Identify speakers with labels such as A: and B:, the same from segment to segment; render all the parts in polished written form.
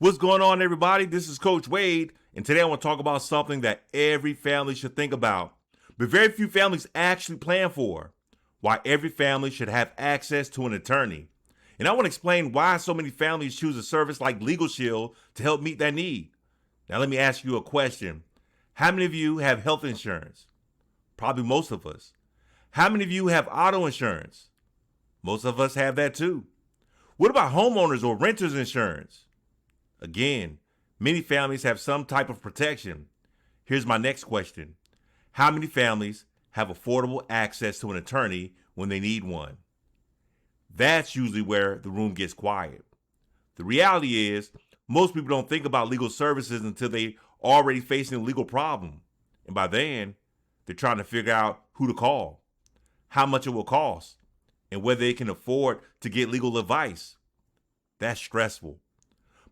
A: What's going on, everybody? This is Coach Wade, and today I want to talk about something that every family should think about, but very few families actually plan for. Why every family should have access to an attorney. And I want to explain why so many families choose a service like LegalShield to help meet that need. Now, let me ask you a question. How many of you have health insurance? Probably most of us. How many of you have auto insurance? Most of us have that too. What about homeowners or renters insurance? Again, many families have some type of protection. Here's my next question. How many families have affordable access to an attorney when they need one? That's usually where the room gets quiet. The reality is, most people don't think about legal services until they already facing a legal problem. And by then, they're trying to figure out who to call, how much it will cost, and whether they can afford to get legal advice. That's stressful.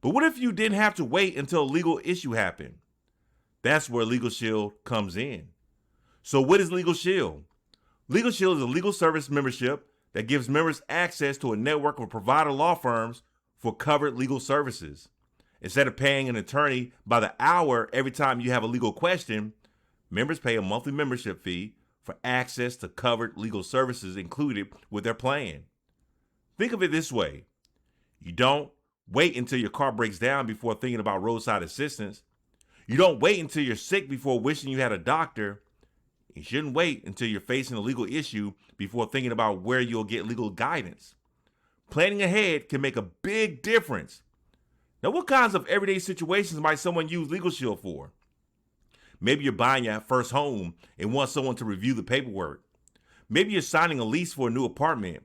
A: But what if you didn't have to wait until a legal issue happened? That's where LegalShield comes in. So what is LegalShield? LegalShield is a legal service membership that gives members access to a network of provider law firms for covered legal services. Instead of paying an attorney by the hour every time you have a legal question, members pay a monthly membership fee for access to covered legal services included with their plan. Think of it this way. You don't wait until your car breaks down before thinking about roadside assistance. You don't wait until you're sick before wishing you had a doctor. You shouldn't wait until you're facing a legal issue before thinking about where you'll get legal guidance. Planning ahead can make a big difference. Now, what kinds of everyday situations might someone use LegalShield for? Maybe you're buying your first home and want someone to review the paperwork. Maybe you're signing a lease for a new apartment.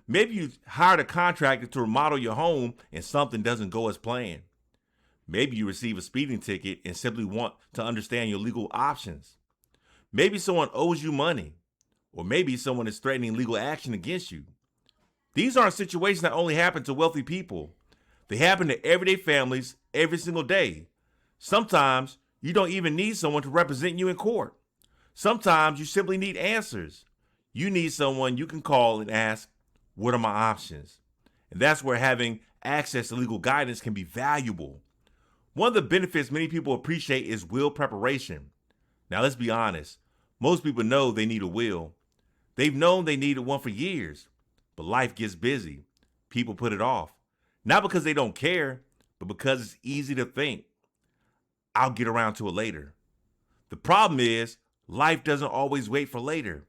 A: Maybe you hired a contractor to remodel your home and something doesn't go as planned. Maybe you receive a speeding ticket and simply want to understand your legal options. Maybe someone owes you money, or maybe someone is threatening legal action against you. These aren't situations that only happen to wealthy people. They happen to everyday families every single day. Sometimes you don't even need someone to represent you in court. Sometimes you simply need answers. You need someone you can call and ask, what are my options? And that's where having access to legal guidance can be valuable. One of the benefits many people appreciate is will preparation. Now, let's be honest. Most people know they need a will. They've known they needed one for years, but life gets busy. People put it off. Not because they don't care, but because it's easy to think, I'll get around to it later. The problem is, life doesn't always wait for later.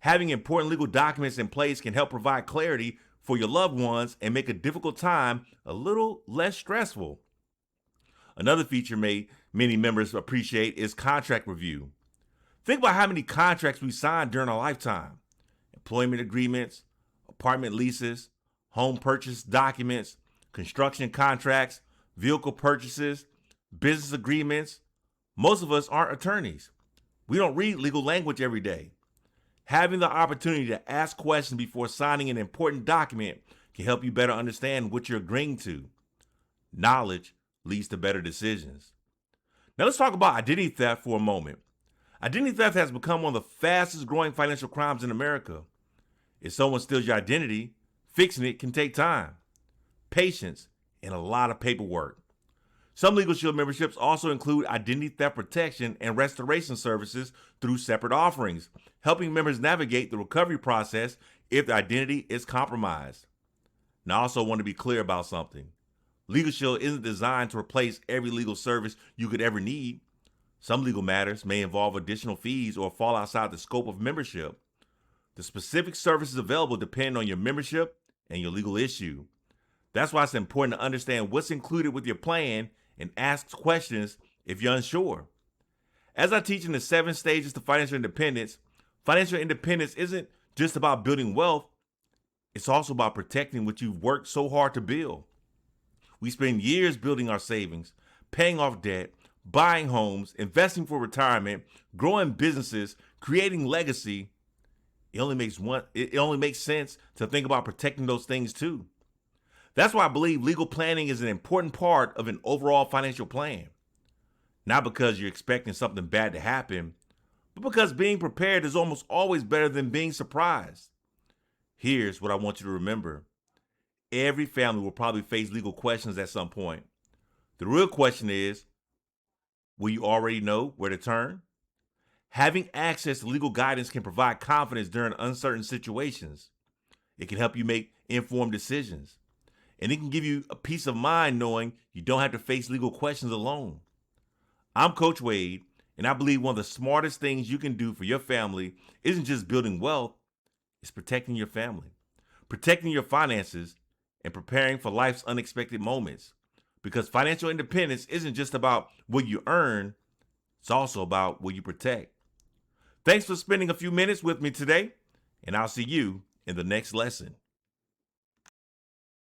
A: Having important legal documents in place can help provide clarity for your loved ones and make a difficult time a little less stressful. Another feature many members appreciate is contract review. Think about how many contracts we signed during our lifetime. Employment agreements, apartment leases, home purchase documents, construction contracts, vehicle purchases, business agreements. Most of us aren't attorneys. We don't read legal language every day. Having the opportunity to ask questions before signing an important document can help you better understand what you're agreeing to. Knowledge leads to better decisions. Now let's talk about identity theft for a moment. Identity theft has become one of the fastest growing financial crimes in America. If someone steals your identity, fixing it can take time, patience, and a lot of paperwork. Some LegalShield memberships also include identity theft protection and restoration services through separate offerings, helping members navigate the recovery process if their identity is compromised. Now, I also want to be clear about something. LegalShield isn't designed to replace every legal service you could ever need. Some legal matters may involve additional fees or fall outside the scope of membership. The specific services available depend on your membership and your legal issue. That's why it's important to understand what's included with your plan and ask questions if you're unsure. As I teach in the 7 stages to financial independence isn't just about building wealth, it's also about protecting what you've worked so hard to build. We spend years building our savings, paying off debt, buying homes, investing for retirement, growing businesses, creating legacy. It only makes sense to think about protecting those things too. That's why I believe legal planning is an important part of an overall financial plan. Not because you're expecting something bad to happen, but because being prepared is almost always better than being surprised. Here's what I want you to remember. Every family will probably face legal questions at some point. The real question is, will you already know where to turn? Having access to legal guidance can provide confidence during uncertain situations. It can help you make informed decisions. And it can give you a peace of mind knowing you don't have to face legal questions alone. I'm Coach Wade, and I believe one of the smartest things you can do for your family isn't just building wealth, it's protecting your family, protecting your finances, and preparing for life's unexpected moments. Because financial independence isn't just about what you earn, it's also about what you protect. Thanks for spending a few minutes with me today, and I'll see you in the next lesson.